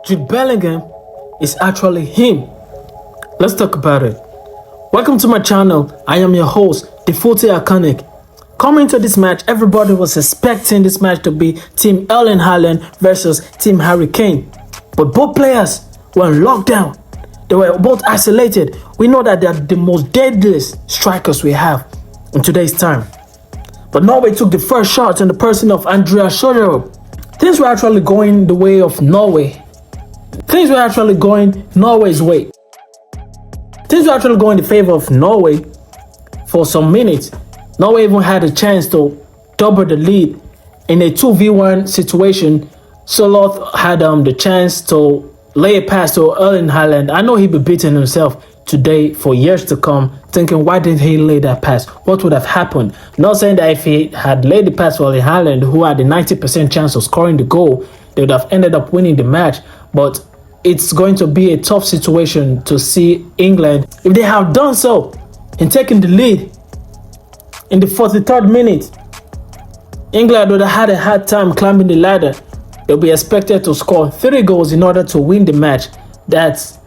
Jude Bellingham is actually him. Let's talk about it. Welcome to my channel. I am your host, the Footy Iconic. Coming to this match, everybody was expecting this match to be Team Erling Haaland versus Team Harry Kane. But both players were in lockdown. They were both isolated. We know that they are the most deadliest strikers we have in today's time. But Norway took the first shot in the person of Andreas Schöne. Things were actually going the way of Norway. Things were actually going Norway's way. Things were actually going in favor of Norway for some minutes. Norway even had a chance to double the lead in a 2v1 situation. Soloth had the chance to lay a pass to Erling Haaland. I know he'd be beating himself today for years to come, thinking, why didn't he lay that pass? What would have happened? Not saying that if he had laid the pass for Erling Haaland, who had a 90% chance of scoring the goal, they would have ended up winning the match. But it's going to be a tough situation to see England, if they have done so in taking the lead in the 43rd minute. England would have had a hard time climbing the ladder. They'll be expected to score 3 goals in order to win the match. That's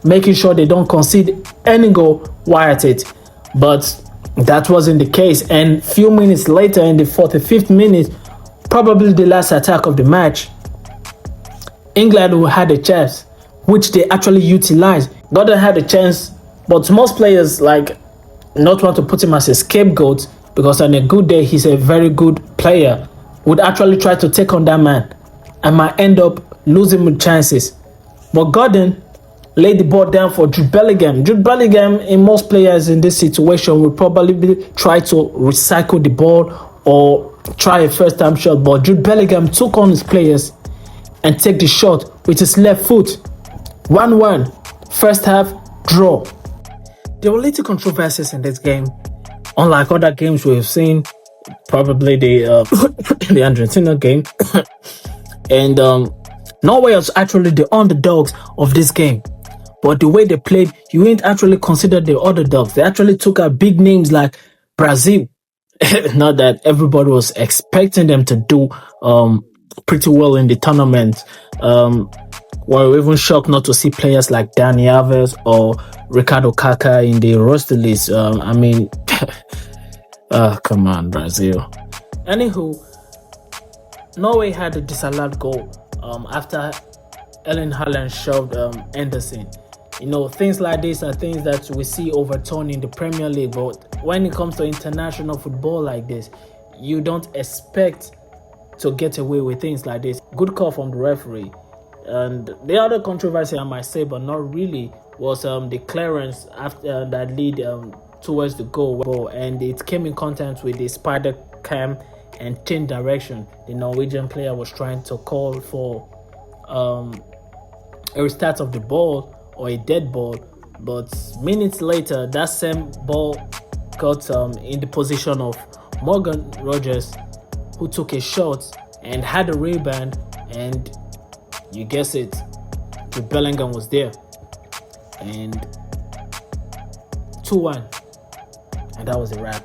making sure they don't concede any goal while at it. But that wasn't the case. And few minutes later, in the 45th minute, probably the last attack of the match, England who had a chance, which they actually utilized. Gordon had a chance, but most players not want to put him as a scapegoat, because on a good day he's a very good player, would actually try to take on that man and might end up losing with chances. But Gordon laid the ball down for Jude Bellingham. Jude Bellingham, in most players in this situation, would probably try to recycle the ball or try a first time shot, but Jude Bellingham took on his players and take the shot with his left foot. 1-1, first half, draw. There were little controversies in this game, unlike other games we've seen, probably the the Argentina game. And Norway was actually the underdogs of this game. But the way they played, you ain't actually consider the underdogs. They actually took out big names like Brazil. Not that everybody was expecting them to do pretty well in the tournament. We're even shocked not to see players like Dani Alves or Ricardo Kaká in the roster list. Come on, Brazil. Anywho, Norway had a disallowed goal after Erling Haaland shoved Anderson. You know, things like this are things that we see overturned in the Premier League, but when it comes to international football like this, you don't expect to get away with things like this. Good call from the referee. And the other controversy, I might say, but not really, was the clearance after that lead towards the goal, and it came in contact with the spider cam and changed direction. The Norwegian player was trying to call for a restart of the ball or a dead ball, but minutes later that same ball got in the position of Morgan Rogers, who took a shot and had a rebound, and you guess it, the Bellingham was there, and 2-1, and that was a wrap.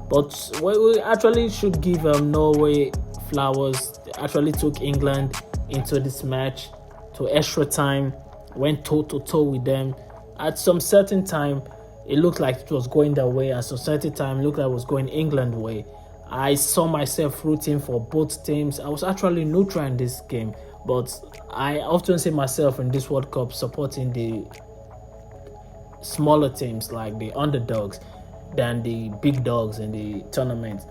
But we actually should give Norway flowers. They actually took England into this match to extra time, went toe-to-toe with them. At some certain time, it looked like it was going their way. At some certain time, it looked like it was going England's way. I saw myself rooting for both teams. I was actually neutral in this game, but I often see myself in this World Cup supporting the smaller teams, like the underdogs, than the big dogs in the tournament.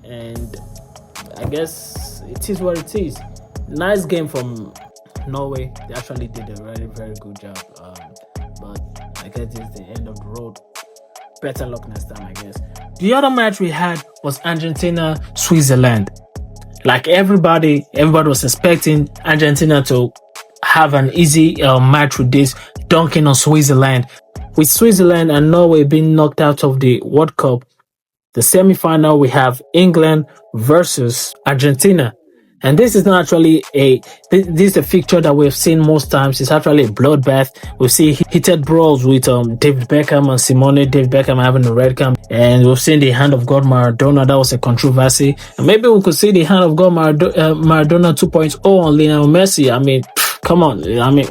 And I guess it is what it is. Nice game from Norway. They actually did a very, very good job. But I guess it's the end of the road. Better luck next time, I guess. The other match we had was Argentina-Switzerland. Like everybody was expecting Argentina to have an easy match with this, dunking on Switzerland. With Switzerland and Norway being knocked out of the World Cup, the semi-final, we have England versus Argentina. And this is not actually this is a fixture that we've seen most times. It's actually a bloodbath. We see heated brawls with David Beckham and Simone. David Beckham having a red card, and we've seen the hand of God Maradona. That was a controversy. And maybe we could see the hand of God Maradona 2.0 on Lionel Messi. I mean, come on. I mean,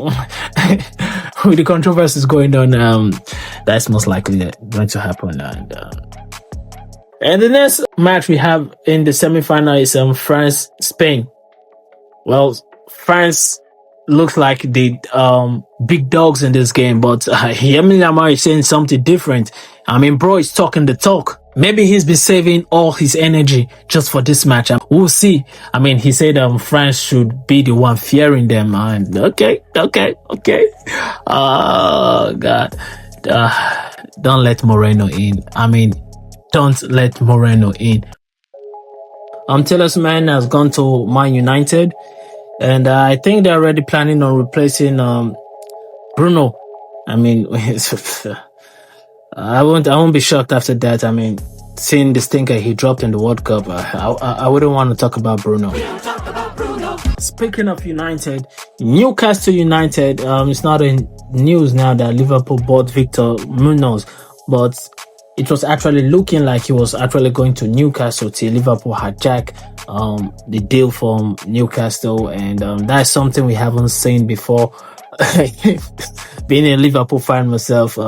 with the controversies going on, that's most likely going to happen. And the next match we have in the semi-final is France-Spain. Well, France looks like the big dogs in this game, but Lamine Yamal is saying something different. I mean, bro is talking the talk. Maybe he's been saving all his energy just for this match. We'll see. I mean, he said France should be the one fearing them. And okay. Oh, God. Don't let Moreno in. I mean, don't let Moreno in. Talisman has gone to Man United, and I think they're already planning on replacing Bruno. I mean, I won't be shocked after that. I mean, seeing the stinker he dropped in the World Cup, I wouldn't want to talk about Bruno. Speaking of United, Newcastle United, it's not in news now that Liverpool bought Victor Munoz, but it was actually looking like he was actually going to Newcastle till Liverpool hijacked the deal from Newcastle, and that's something we haven't seen before. Being a Liverpool fan myself,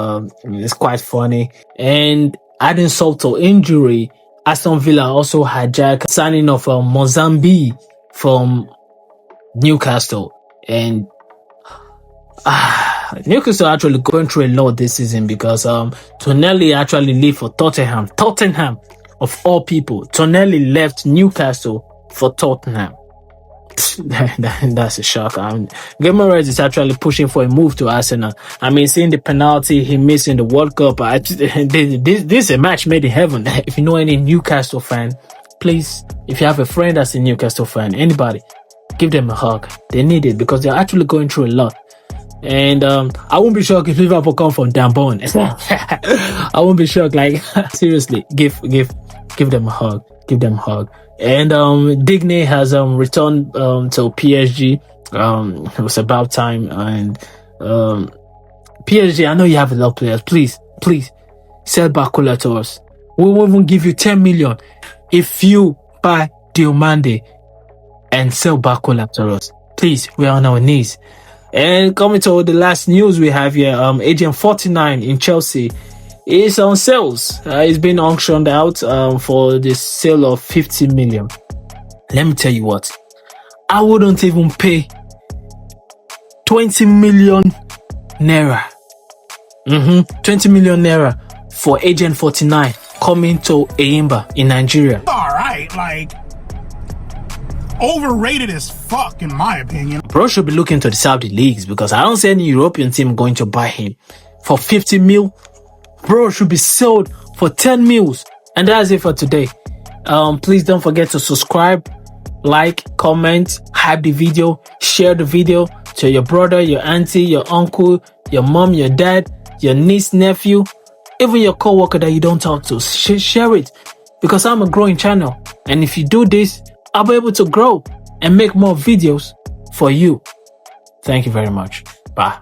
it's quite funny. And adding salt to injury, Aston Villa also hijacked signing of Mozambique from Newcastle, and Newcastle actually going through a lot this season because Tonelli actually left for Tottenham. Tottenham, of all people, Tonelli left Newcastle for Tottenham. That's a shock. Guimaraes is actually pushing for a move to Arsenal. I mean, seeing the penalty he missed in the World Cup, this is a match made in heaven. If you know any Newcastle fan, please, if you have a friend that's a Newcastle fan, anybody, give them a hug. They need it because they're actually going through a lot. And I won't be shocked if Liverpool come from Dambon. I won't be shocked. Like, seriously, give them a hug. Give them a hug. And Digne has returned to PSG. It was about time. And PSG, I know you have a lot of players. Please sell Bakula to us. We won't even give you 10 million if you buy Diomande and sell Bakula to us. Please, we're on our knees. And coming to the last news we have here, Agent 49 in Chelsea is on sales. It's been auctioned out for the sale of 50 million. Let me tell you what, I wouldn't even pay 20 million naira. 20 million naira for Agent 49 coming to Enyimba in Nigeria. Alright, like, overrated as fuck in my opinion. Bro should be looking to the Saudi leagues because I don't see any European team going to buy him for 50 mil. Bro should be sold for 10 mils. And that's it for today. Please don't forget to subscribe, like, comment, hype the video, share the video to your brother, your auntie, your uncle, your mom, your dad, your niece, nephew, even your co-worker that you don't talk to. Share it because I'm a growing channel. And if you do this, I'll be able to grow and make more videos for you. Thank you very much. Bye.